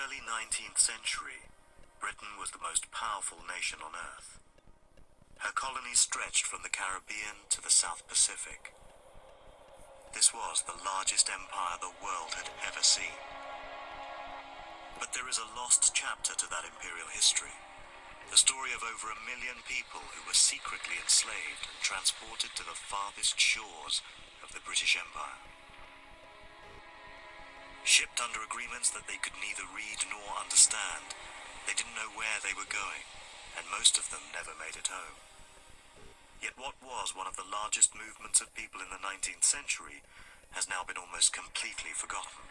early 19th century, Britain was the most powerful nation on Earth. Her colonies stretched from the Caribbean to the South Pacific. This was the largest empire the world had ever seen. But there is a lost chapter to that imperial history. The story of over 1 million people who were secretly enslaved and transported to the farthest shores of the British Empire. Shipped under agreements that they could neither read nor understand, they didn't know where they were going, and most of them never made it home. Yet what was one of the largest movements of people in the 19th century has now been almost completely forgotten.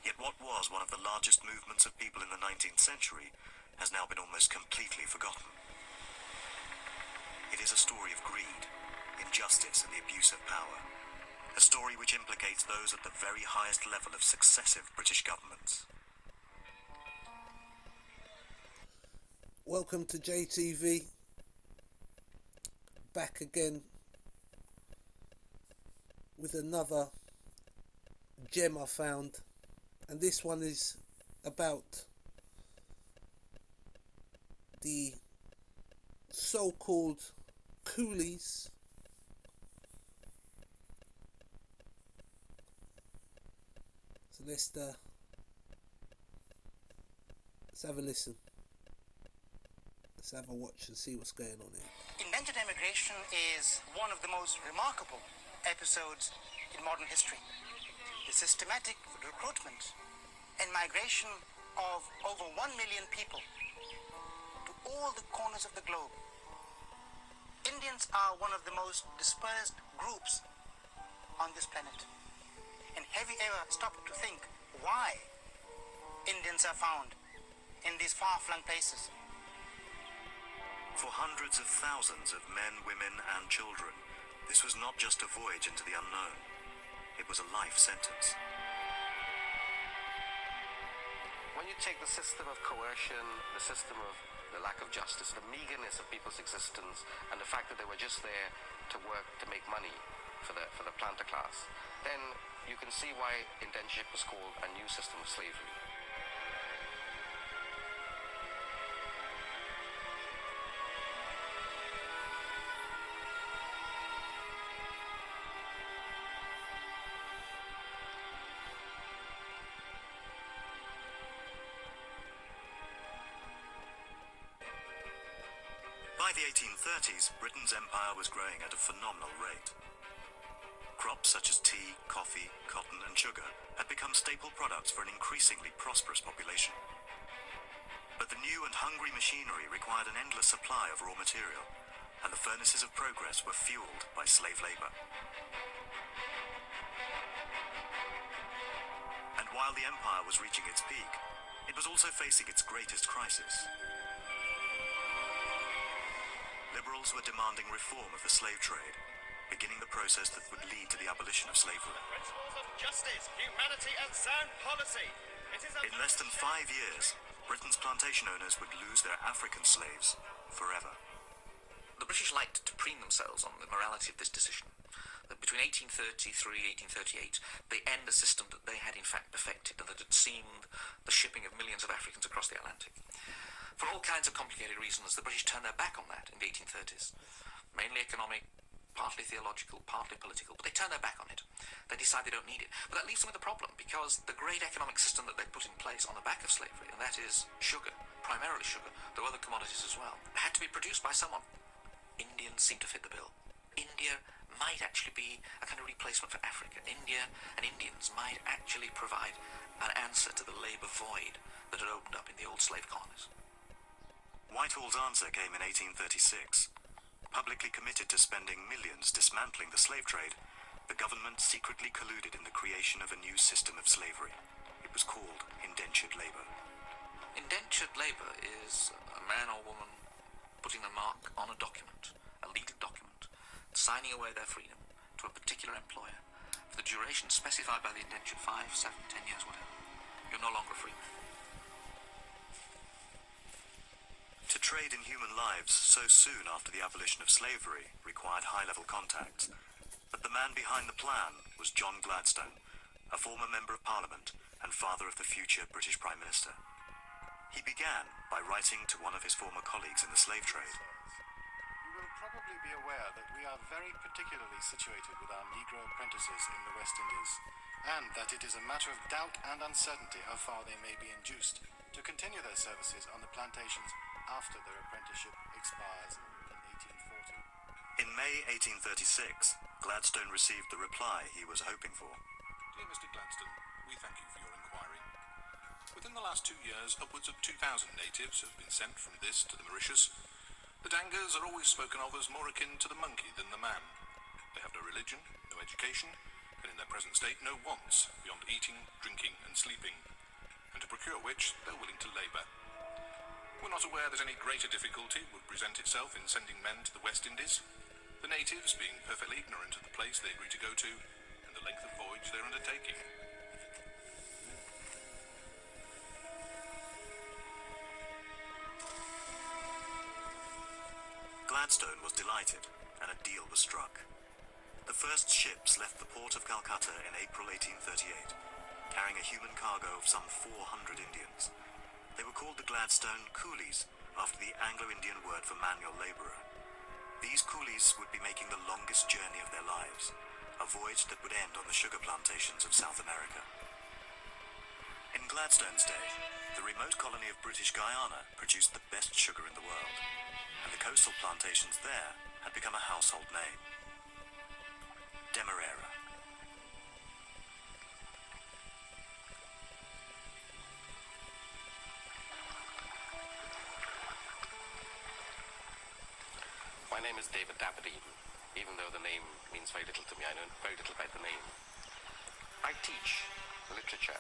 Yet what was one of the largest movements of people in the 19th century has now been almost completely forgotten. It is a story of greed, injustice, and the abuse of power. A story which implicates those at the very highest level of successive British governments. Welcome to JTV. Back again with another gem I found, and this one is about the so-called coolies so let's have a listen. Let's have a watch and see what's going on here. Indentured emigration is one of the most remarkable episodes in modern history. The systematic recruitment and migration of over 1 million people to all the corners of the globe. Indians are one of the most dispersed groups on this planet. And have you ever stopped to think why Indians are found in these far-flung places? For hundreds of thousands of men, women, and children, this was not just a voyage into the unknown. It was a life sentence. When you take the system of coercion, the system of the lack of justice, the meagerness of people's existence, and the fact that they were just there to work, to make money for the planter class, then you can see why indentureship was called a new system of slavery. By the 1830s, Britain's empire was growing at a phenomenal rate. Crops such as tea, coffee, cotton, and sugar had become staple products for an increasingly prosperous population. But the new and hungry machinery required an endless supply of raw material, and the furnaces of progress were fueled by slave labor. And while the empire was reaching its peak, it was also facing its greatest crisis. Liberals were demanding reform of the slave trade, beginning the process that would lead to the abolition of slavery. Principles of justice, humanity, and sound policy. In less than 5 years, Britain's plantation owners would lose their African slaves forever. The British liked to preen themselves on the morality of this decision. That between 1833 and 1838, they end a system that they had in fact perfected, and that had seen the shipping of millions of Africans across the Atlantic. For all kinds of complicated reasons, the British turned their back on that in the 1830s. Mainly economic, partly theological, partly political, but they turned their back on it. They decide they don't need it. But that leaves them with a problem, because the great economic system that they put in place on the back of slavery, and that is sugar, primarily sugar, though other commodities as well, had to be produced by someone. Indians seem to fit the bill. India might actually be a kind of replacement for Africa. India and Indians might actually provide an answer to the labour void that had opened up in the old slave colonies. Whitehall's answer came in 1836. Publicly committed to spending millions dismantling the slave trade, the government secretly colluded in the creation of a new system of slavery. It was called indentured labour. Indentured labour is a man or woman putting a mark on a document, a legal document, signing away their freedom to a particular employer for the duration specified by the indenture, 5, 7, 10 years, whatever. You're no longer a free man. To trade in human lives so soon after the abolition of slavery required high-level contacts, but the man behind the plan was John Gladstone, a former Member of Parliament and father of the future British Prime Minister. He began by writing to one of his former colleagues in the slave trade. You will probably be aware that we are very particularly situated with our Negro apprentices in the West Indies, and that it is a matter of doubt and uncertainty how far they may be induced to continue their services on the plantations after their apprenticeship expires in 1840. In May 1836, Gladstone received the reply he was hoping for. Dear Mr. Gladstone, we thank you for your inquiry. Within the last 2 years, upwards of 2,000 natives have been sent from this to the Mauritius. The Dangas are always spoken of as more akin to the monkey than the man. They have no religion, no education, and in their present state no wants beyond eating, drinking and sleeping, and to procure which they're willing to labour. We're not aware that any greater difficulty would present itself in sending men to the West Indies, the natives being perfectly ignorant of the place they agree to go to and the length of voyage they're undertaking. Gladstone was delighted, and a deal was struck. The first ships left the port of Calcutta in April 1838, carrying a human cargo of some 400 Indians. They were called the Gladstone Coolies, after the Anglo-Indian word for manual labourer. These coolies would be making the longest journey of their lives, a voyage that would end on the sugar plantations of South America. In Gladstone's day, the remote colony of British Guyana produced the best sugar in the world, and the coastal plantations there had become a household name. Demerara. My name is David Daberdeen, even though the name means very little to me. I know very little about the name. I teach literature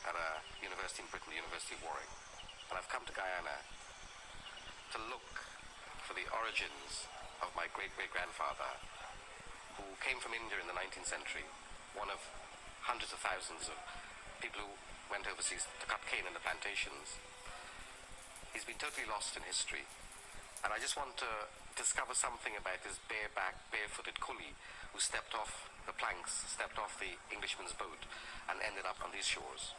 at a university in Britain, the University of Warwick, and I've come to Guyana to look for the origins of my great-great-grandfather, who came from India in the 19th century, one of hundreds of thousands of people who went overseas to cut cane in the plantations. He's been totally lost in history. And I just want to discover something about this barefooted coolie who stepped off the planks, stepped off the Englishman's boat, and ended up on these shores.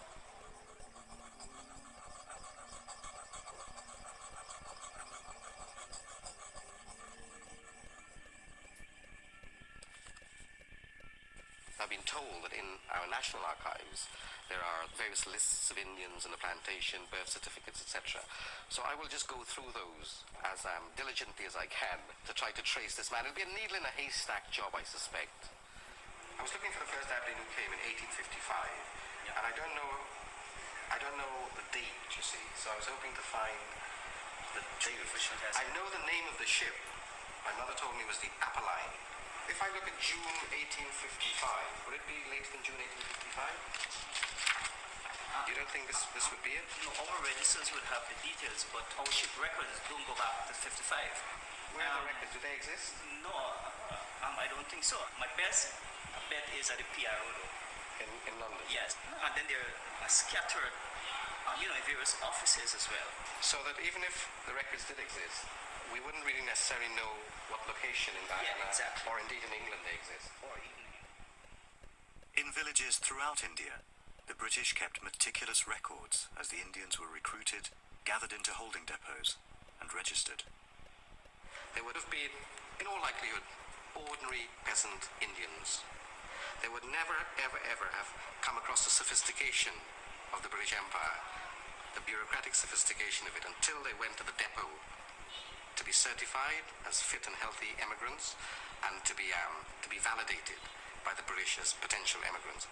I've been told that in our national archives there are various lists of Indians in the plantation, birth certificates, etc. So I will just go through those as diligently as I can to try to trace this man. It'll be a needle in a haystack job, I suspect. I was looking for the first Aberdeen who came in 1855, and I don't know the date, you see. So I was hoping to find the date. I know the name of the ship. My mother told me it was the Apolline. If I look at June 1855, would it be later than June 1855? You don't think this would be it? No, our registers would have the details, but our ship records don't go back to 55. Where are the records? Do they exist? No, I don't think so. My best bet is at the PRO though. In London? Yes, and then they're scattered, in various offices as well. So that even if the records did exist, we wouldn't really necessarily know what location in Guyana, exactly. or indeed in England they exist. Or even In villages throughout India, the British kept meticulous records as the Indians were recruited, gathered into holding depots, and registered. They would have been, in all likelihood, ordinary peasant Indians. They would never, ever, ever have come across the sophistication of the British Empire, the bureaucratic sophistication of it, until they went to the depot to be certified as fit and healthy emigrants and to be validated by the British as potential emigrants.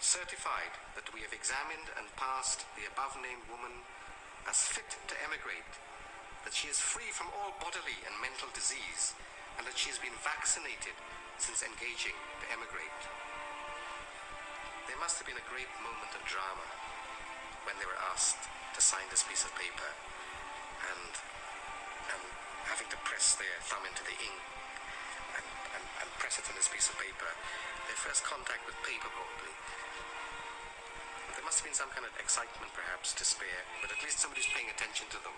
Certified that we have examined and passed the above-named woman as fit to emigrate, that she is free from all bodily and mental disease, and that she has been vaccinated since engaging to emigrate. There must have been a great moment of drama when they were asked to sign this piece of paper, and having to press their thumb into the ink and press it on this piece of paper. Their first contact with paper, probably. There must have been some kind of excitement, perhaps, despair, but at least somebody's paying attention to them.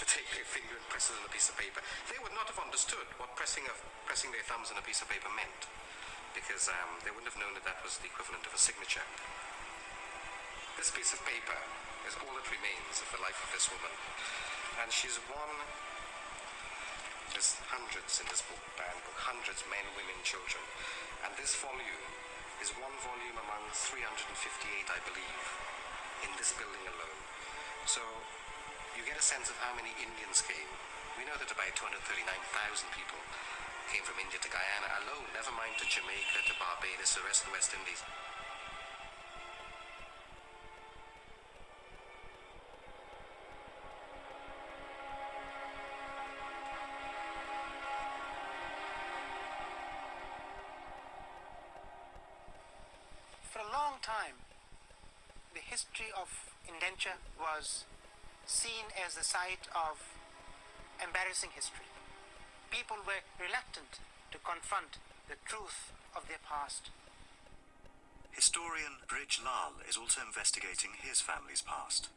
To take their finger and press it on a piece of paper. They would not have understood what pressing their thumbs on a piece of paper meant. because they wouldn't have known that that was the equivalent of a signature. This piece of paper is all that remains of the life of this woman, and she's one. There's hundreds in this book, hundreds, men, women, children, and this volume is one volume among 358, I believe, in this building alone. So you get a sense of how many Indians came. We know that about 239,000 people came from India to Guyana alone, never mind to Jamaica, to Barbados, the rest of the West Indies. For a long time, the history of indenture was seen as the site of embarrassing history. People were reluctant to confront the truth of their past. Historian Brij Lal is also investigating his family's past.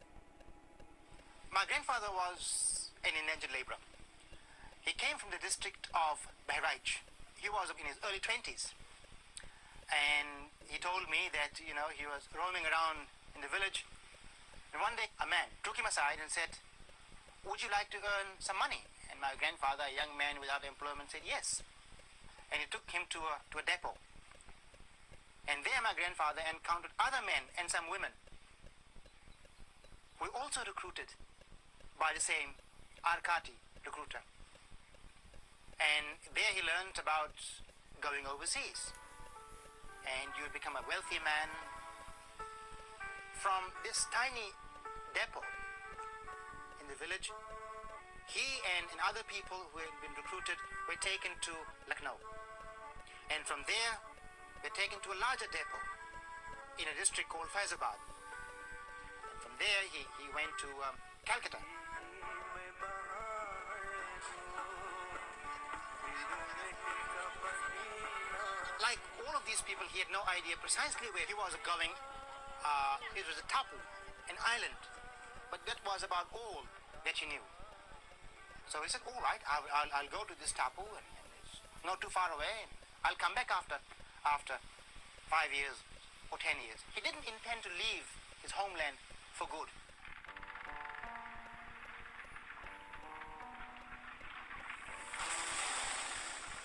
My grandfather was an indentured laborer. He came from the district of Bahraich. He was in his early 20s. And he told me that, he was roaming around in the village. And one day a man took him aside and said, "Would you like to earn some money?" And my grandfather, a young man without employment, said yes. And he took him to a depot. And there my grandfather encountered other men and some women who were also recruited by the same Arkati recruiter. And there he learned about going overseas. And you become a wealthy man. From this tiny depot in the village, he and other people who had been recruited were taken to Lucknow. And from there, they were taken to a larger depot in a district called Faizabad. And from there, he went to Calcutta. Like all of these people, he had no idea precisely where he was going. It was a tapu, an island, but that was about all that he knew. So he said, "All right, I'll go to this tapu, and it's not too far away. And I'll come back after 5 years or 10 years." He didn't intend to leave his homeland for good.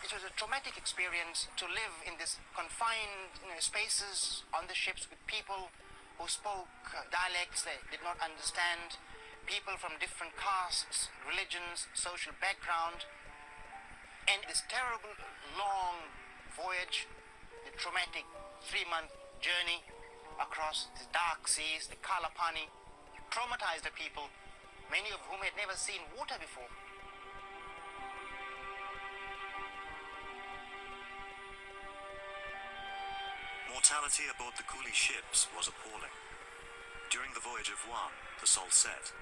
It was a traumatic experience to live in this confined spaces on the ships with people who spoke dialects they did not understand, people from different castes, religions, social background, and this terrible long voyage, the traumatic 3-month journey across the dark seas, the Kalapani, traumatized the people, many of whom had never seen water before. Mortality aboard the coolie ships was appalling. During the voyage of Juan, the Sol set,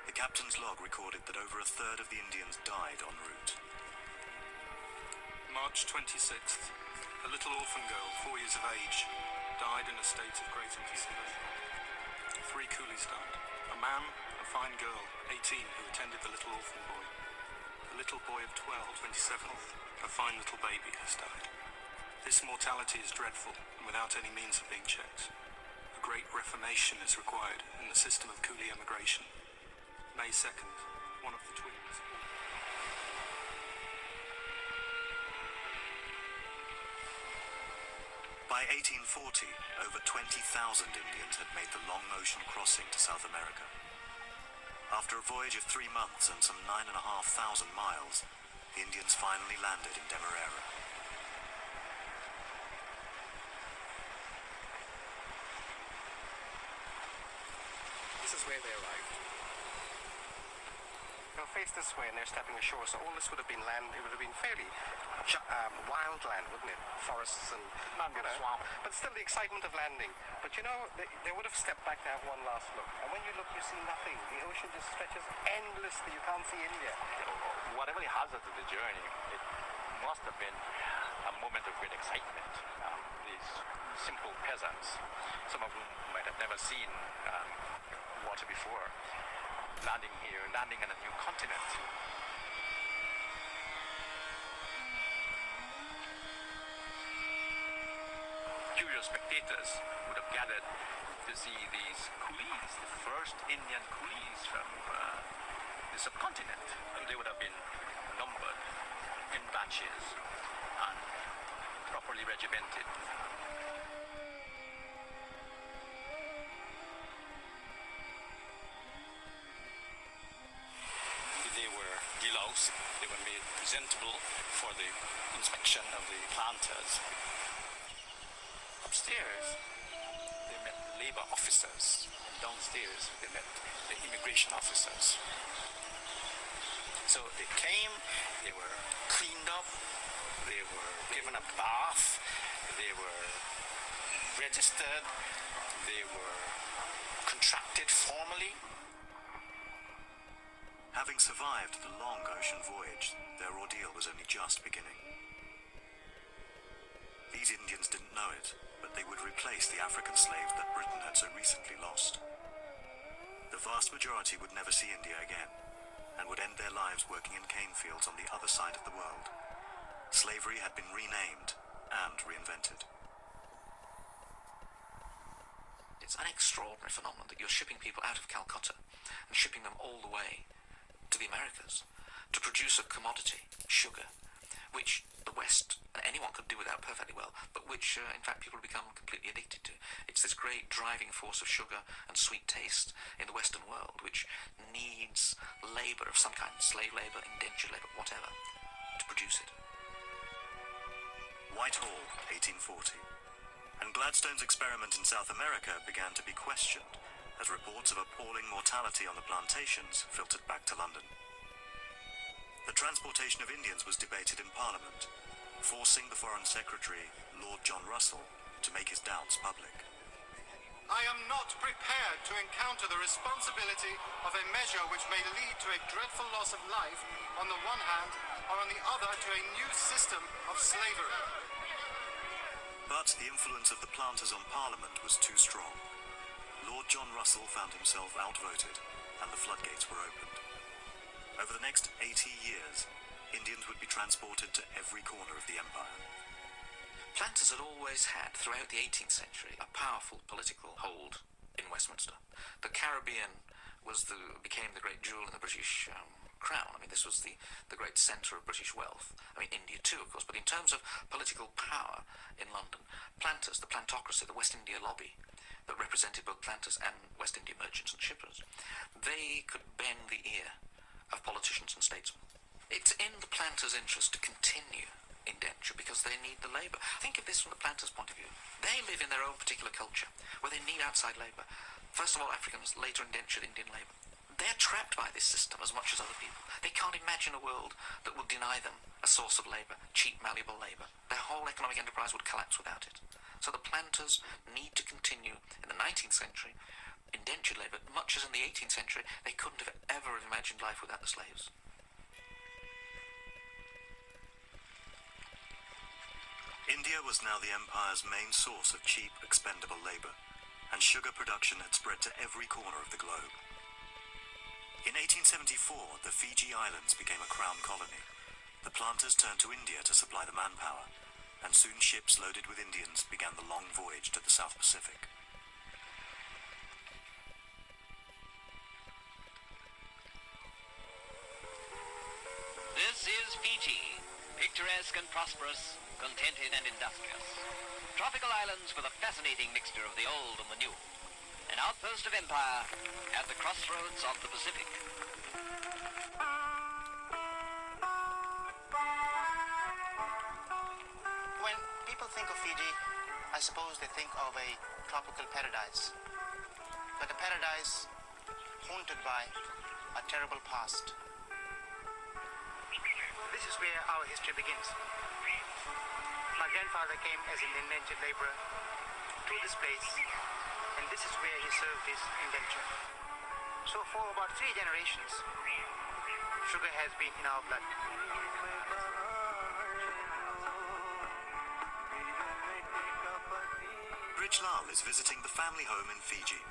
the captain's log recorded that over a third of the Indians died en route. March 26th. A little orphan girl, 4 years of age, died in a state of great infancy. 3 coolies died. A man, a fine girl, 18, who attended the little orphan boy. A little boy of 12, 27th, a fine little baby, has died. This mortality is dreadful, and without any means of being checked. A great reformation is required in the system of coolie emigration. May 2nd, one of the twins. By 1840, over 20,000 Indians had made the long ocean crossing to South America. After a voyage of 3 months and some 9,500 miles, the Indians finally landed in Demerara. This is where they arrived. They'll face this way and they're stepping ashore, so all this would have been land, it would have been fairly wild land, wouldn't it? Forests and, swamp. But still the excitement of landing. But they would have stepped back to have one last look. And when you look, you see nothing. The ocean just stretches endlessly. You can't see India. Whatever the hazard of the journey, it must have been a moment of great excitement. These simple peasants, some of whom might have never seen water before, landing here, landing on a new continent. curious spectators would have gathered to see these coolies, the first Indian coolies from the subcontinent. And they would have been numbered in batches and properly regimented. They were deloused, they were made presentable for the inspection of the planters. Upstairs, they met the labor officers, and downstairs, they met the immigration officers. So they came, they were cleaned up, they were given a bath, they were registered, they were contracted formally. Having survived the long ocean voyage, their ordeal was only just beginning. These Indians didn't know it, but they would replace the African slaves that Britain had so recently lost. The vast majority would never see India again, and would end their lives working in cane fields on the other side of the world. Slavery had been renamed and reinvented. It's an extraordinary phenomenon that you're shipping people out of Calcutta and shipping them all the way to the Americas to produce a commodity, sugar, which the West and anyone could do without perfectly well, but which in fact people become completely addicted to. It's this great driving force of sugar and sweet taste in the Western world, which needs labour of some kind, slave labour, indentured labour, whatever, to produce it. Whitehall, 1840. And Gladstone's experiment in South America began to be questioned as reports of appalling mortality on the plantations filtered back to London. The transportation of Indians was debated in Parliament, forcing the Foreign Secretary, Lord John Russell, to make his doubts public. I am not prepared to encounter the responsibility of a measure which may lead to a dreadful loss of life on the one hand, or on the other to a new system of slavery. But the influence of the planters on Parliament was too strong. Lord John Russell found himself outvoted, and the floodgates were opened. Over the next 80 years, Indians would be transported to every corner of the empire. Planters had always had, throughout the 18th century, a powerful political hold in Westminster. The Caribbean became the great jewel in the British crown. I mean, this was the great centre of British wealth. I mean, India too, of course, but in terms of political power in London, planters, the plantocracy, the West India lobby, that represented both planters and West India merchants and shippers, they could bend the ear of politicians and statesmen. It's in the planters' interest to continue indenture because they need the labour. Think of this from the planters' point of view. They live in their own particular culture where they need outside labour. First of all, Africans, later indentured Indian labour. They're trapped by this system as much as other people. They can't imagine a world that will deny them a source of labour, cheap, malleable labour. Their whole economic enterprise would collapse without it. So the planters need to continue in the 19th century indentured labour, much as in the 18th century they couldn't have ever imagined life without the slaves. India was now the empire's main source of cheap, expendable labour, and sugar production had spread to every corner of the globe. In 1874, the Fiji Islands became a crown colony. The planters turned to India to supply the manpower, and soon ships loaded with Indians began the long voyage to the South Pacific. This is Fiji, picturesque and prosperous, contented and industrious. Tropical islands with a fascinating mixture of the old and the new. An outpost of empire at the crossroads of the Pacific. When people think of Fiji, I suppose they think of a tropical paradise. But a paradise haunted by a terrible past. This is where our history begins. My grandfather came as an indentured laborer to this place, and this is where he served his indenture. So for about 3 generations, sugar has been in our blood. Bridge Lal is visiting the family home in Fiji.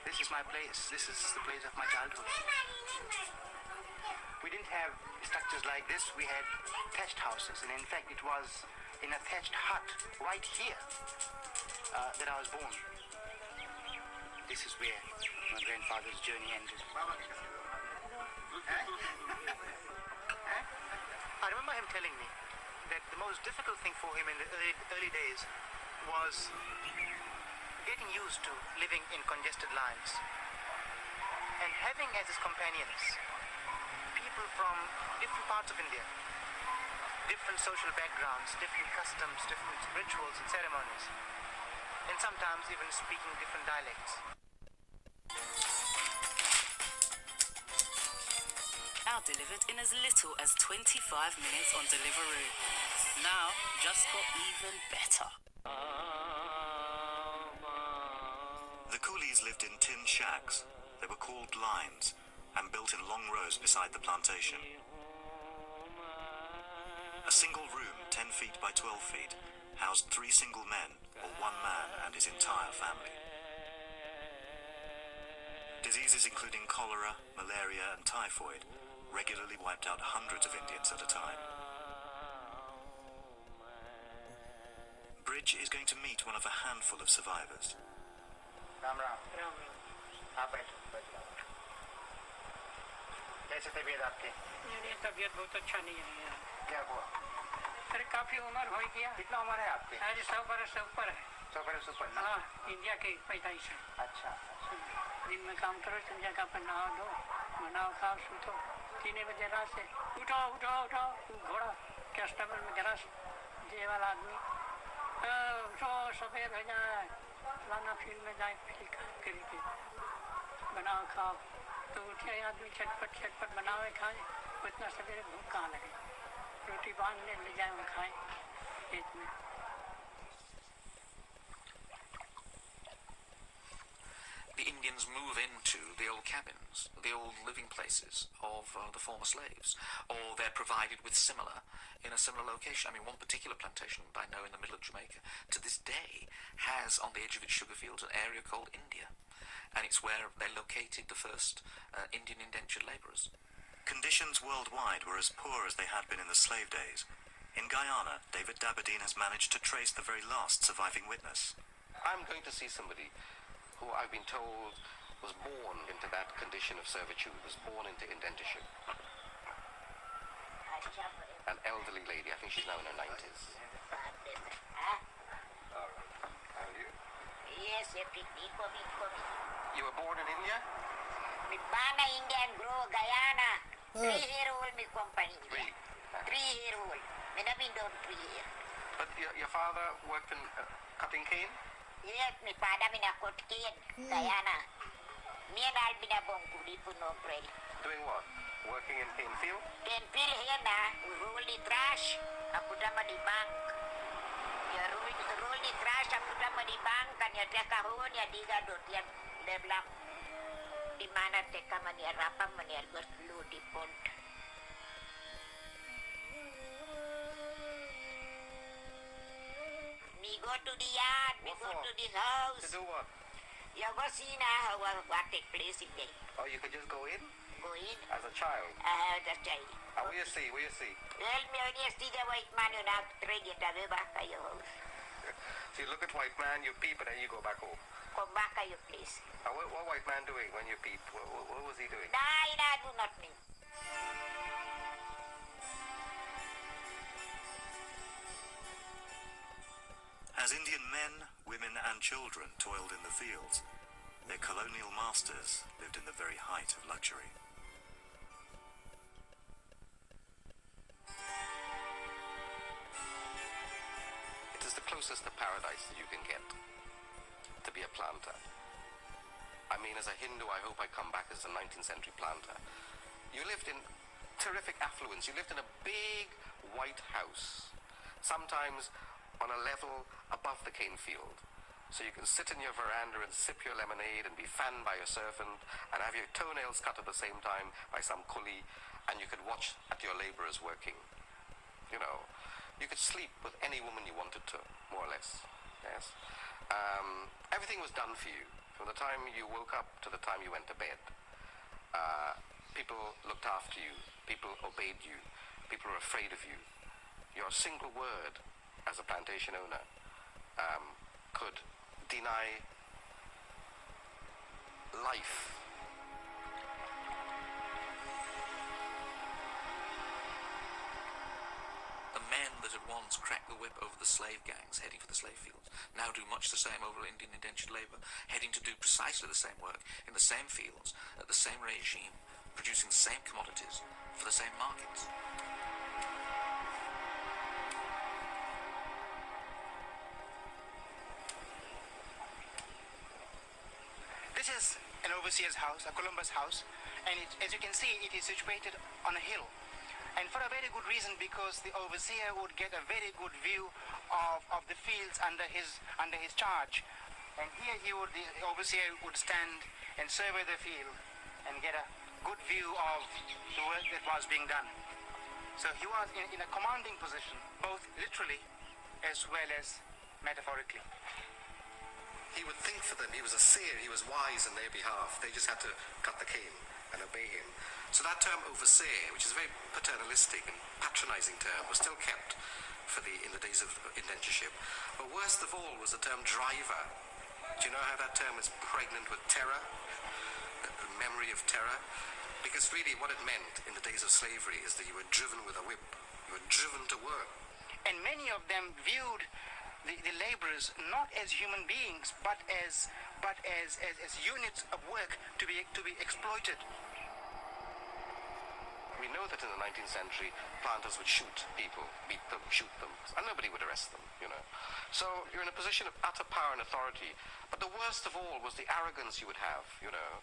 This is my place. This is the place of my childhood. We didn't have structures like this. We had thatched houses, and in fact, it was in a thatched hut right here that I was born. This is where my grandfather's journey ended. I remember him telling me that the most difficult thing for him in the early days was getting used to living in congested lines and having as his companions people from different parts of India, different social backgrounds, different customs, different rituals and ceremonies, and sometimes even speaking different dialects. Now delivered in as little as 25 minutes on Deliveroo. Now just got even better. The coolies lived in tin shacks. They were called lines and built in long rows beside the plantation. A single room, 10 feet by 12 feet, housed 3 single men or one man and his entire family. Diseases including cholera, malaria and typhoid regularly wiped out hundreds of Indians at a time. Bridge is going to meet one of a handful of survivors. Ram Ram. Ram Ram. आप बैठो कैसे तबीयत आपकी? मेरी तबीयत बहुत अच्छा नहीं है। क्या हुआ? अरे काफी उम्र हो गया। कितना उम्र है आपकी? अरे 100 बरस से ऊपर है। 100 बरस ऊपर? हाँ, इंडिया के पैदाइश है। अच्छा। दिन में काम करो, संध्या का अपन नहा दो, बनाओ खाओ, सूतो। 3 बजे रात से उठो उठो उठो, घोड़ा कस्टमर में ग्रास जे वाला आदमी उठो सफेद हो जाए, लाना फील्ड में जाए करके बनाओ खाओ। तो उठे आदमी छटपट छटपट बनावे खाए, उतना सवेरे भूख कहाँ लगे? रोटी बांधने ले जाए और खाए खेत में। The Indians move into the old cabins, the old living places of the former slaves, or they're provided with similar in a similar location. I mean, one particular plantation I know in the middle of Jamaica to this day has on the edge of its sugar fields an area called India, and it's where they located the first Indian indentured labourers. Conditions worldwide were as poor as they had been in the slave days. In Guyana, David Daberdeen has managed to trace the very last surviving witness. I'm going to see somebody who I've been told was born into that condition of servitude, was born into indentureship. An elderly lady, I think she's now in her 90s. Yes, You were born in India? Me born in India and grow Guyana. 3-year-old me company. 3-year-old. Me never been down 3 years. But your father worked in cutting cane? Yes, me father me na cut cane, Guyana. Me and I'll be na bongkuli for no bread. Doing what? Working in cane field? Cane field here na, we roll the trash, I put them on the bank. You roll the trash, I put them on the bank, and you take a hole, you dig a dot, you level up. The man will take them and you wrap them and you go through the pond. Me go to the yard, me go to the house. To do what? You go see now what take place in there. Oh, you could just go in? Go in. As a child? As a child. What do you see? What do you see? Well, me when you see the white man, you have to trade it away back at your house. So you look at white man, you peep, and then you go back home. Come back at your place. What white man doing when you peep? What was he doing? Nah, he not do nothing. As Indian men, women and children toiled in the fields, their colonial masters lived in the very height of luxury. It is the closest to paradise that you can get, to be a planter. I mean, as a Hindu, I hope I come back as a 19th century planter. You lived in terrific affluence. You lived in a big white house, sometimes on a level above the cane field. So you can sit in your veranda and sip your lemonade and be fanned by your servant and have your toenails cut at the same time by some coolie, and you could watch at your laborers working. You know, you could sleep with any woman you wanted to, more or less. Yes. Everything everything was done for you. From the time you woke up to the time you went to bed. People looked after you. People obeyed you. People were afraid of you. Your single word as a plantation owner could deny life. The men that had once cracked the whip over the slave gangs heading for the slave fields now do much the same over Indian indentured labour, heading to do precisely the same work in the same fields, at the same regime, producing the same commodities for the same markets. This is an overseer's house, a Columbus house, and as you can see, it is situated on a hill. And for a very good reason, because the overseer would get a very good view of the fields under his charge. And here the overseer would stand and survey the field and get a good view of the work that was being done. So he was in a commanding position, both literally as well as metaphorically. He would think for them. He was a seer. He was wise on their behalf. They just had to cut the cane and obey him. So that term overseer, which is a very paternalistic and patronizing term, was still kept in the days of indentureship. But worst of all was the term driver. Do you know how that term is pregnant with terror? The memory of terror? Because really what it meant in the days of slavery is that you were driven with a whip. You were driven to work. And many of them viewed the laborers not as human beings, but as units of work to be exploited. We know that in the 19th century, planters would shoot people, beat them, shoot them, and nobody would arrest them, you know. So you're in a position of utter power and authority. But the worst of all was the arrogance you would have, you know.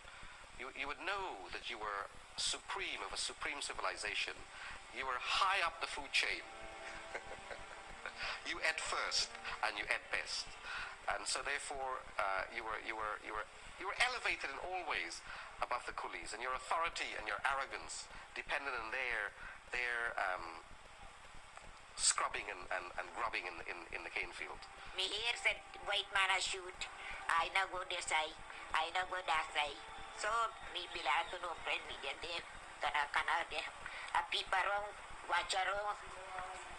You would know that you were supreme of a supreme civilization. You were high up the food chain. You ate first, and you ate best. And so therefore, you were elevated in all ways above the coolies, and your authority and your arrogance depended on their scrubbing and grubbing in the cane field. Me here said white man a shoot. I now go this side. I now go that side. So me belong to no friend me there. Kana there. A people wrong, watch around,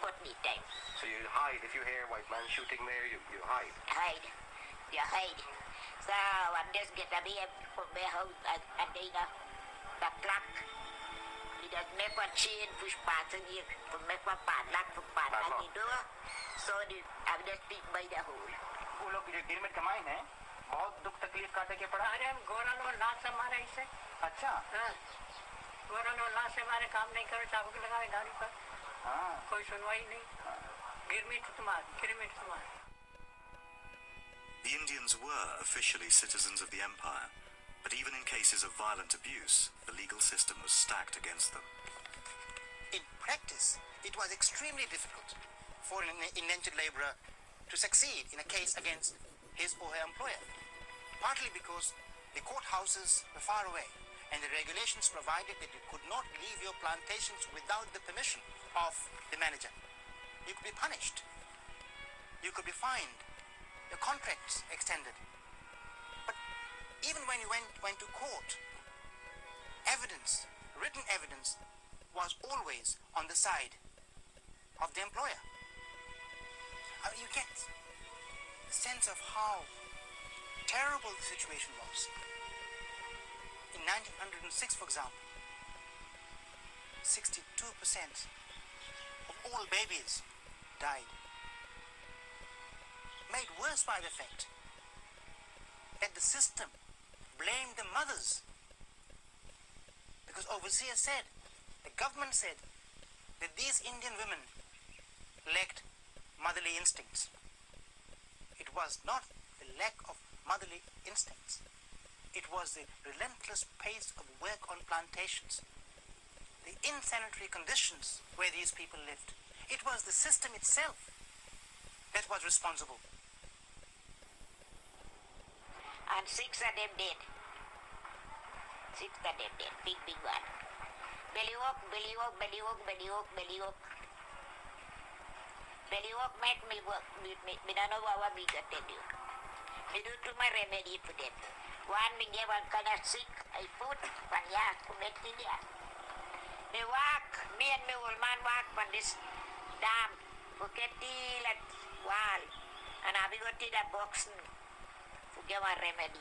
put me time. So you hide. If you hear white man shooting there, you hide. Hide. You hide. So when this get a be put me house and they the clock. It does make one chain push parts in here to make one padlock to padlock the door. So I just pick by the hole. वो लोग जो गिर में कमाए हैं, बहुत दुख तकलीफ काटे के पड़ा। अरे हम गोरन और लाश से मारे इसे। अच्छा। हाँ। गोरन और लाश से मारे काम नहीं करो चाबुक लगाए गाड़ी पर। हाँ। कोई सुनवाई नहीं। गिरमिट तुम्हार। The Indians were officially citizens of the empire, but even in cases of violent abuse, the legal system was stacked against them. In practice, it was extremely difficult for an indentured laborer to succeed in a case against his or her employer, partly because the courthouses were far away and the regulations provided that you could not leave your plantations without the permission of the manager. You could be punished. You could be fined. Your contracts extended. But even when you went to court, written evidence, was always on the side of the employer. I mean, you get a sense of how terrible the situation was. In 1906, for example, 62% of all babies died. Made worse by the fact that the system blamed the mothers. Because overseers said, the government said, that these Indian women lacked motherly instincts. It was not the lack of motherly instincts. It was the relentless pace of work on plantations, the insanitary conditions where these people lived. It was the system itself that was responsible. And 6 of them dead. 6 of them dead. Big one. Bellyhook. Bellyhook make me work. Me don't know what we got to do. Me do to my remedy for them. One me get one kind of sick, I put one yak to make it there. Me walk, me and me old man walk on this dam, forget the like wall, and I be go to the box to get one remedy.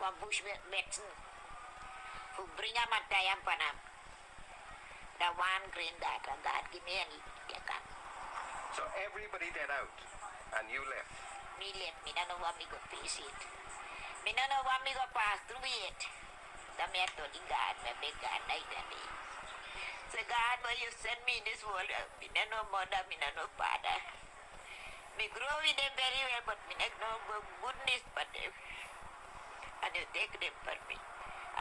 One bush medicine. To bring a matayam panam. The one green that and that give me any take up. So everybody dead out, and you left. Me left, me don't know what me go face it. Me don't know what me go pass through it. The me told God, me beg God night and day. Say God, why you send me in this world? Me don't know mother, me don't know father. Me grow with them very well, but me don't know goodness for them. And you take them for me.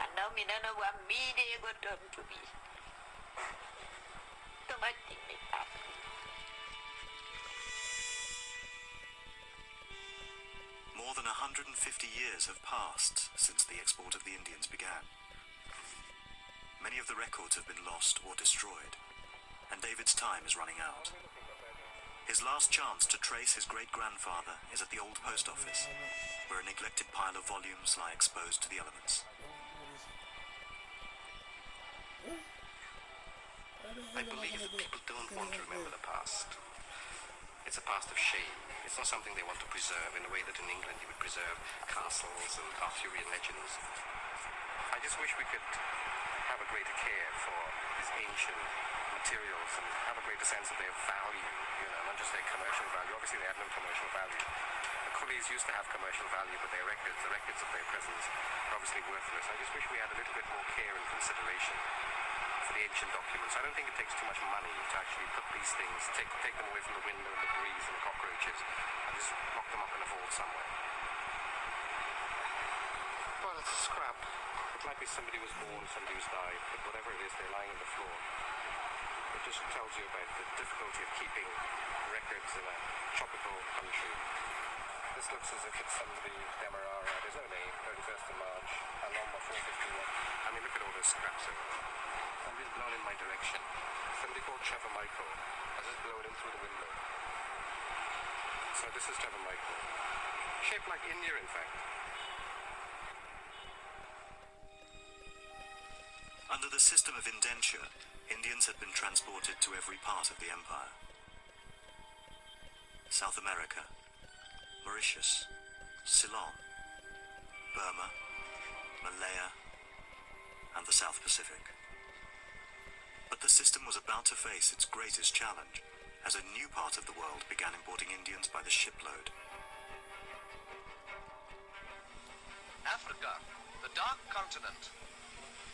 And now me don't know what me they go turn to be. Too much thing me pass. More than 150 years have passed since the export of the Indians began. Many of the records have been lost or destroyed, and David's time is running out. His last chance to trace his great-grandfather is at the old post office, where a neglected pile of volumes lie exposed to the elements. I believe that people don't want to remember the past. It's a past of shame. It's not something they want to preserve in a way that in England you would preserve castles and Arthurian legends. I just wish we could have a greater care for these ancient materials and have a greater sense of their value, not just their commercial value. Obviously they have no commercial value. The coolies used to have commercial value, but the records of their presence are obviously worthless. I just wish we had a little bit more care and consideration for the ancient documents. I don't think it takes too much money to actually put these things, take them away from the wind and the breeze and the cockroaches and just lock them up in a vault somewhere. Well, it's a scrap. It might be somebody was born, somebody was died, but whatever it is, they're lying on the floor. It just tells you about the difficulty of keeping records in a tropical country. This looks as if it's somebody, Demerara, there's no name, 31st of March, and number 451. I mean, look at all those scraps over there. Somebody's blown in my direction. Somebody called Trevor Michael has just blown in through the window. So this is Trevor Michael. Shaped like India, in fact. Under the system of indenture, Indians had been transported to every part of the empire. South America, Mauritius, Ceylon, Burma, Malaya, and the South Pacific. But the system was about to face its greatest challenge as a new part of the world began importing Indians by the shipload. Africa, the Dark Continent.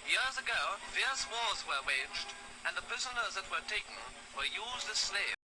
Years ago, fierce wars were waged, and the prisoners that were taken were used as slaves.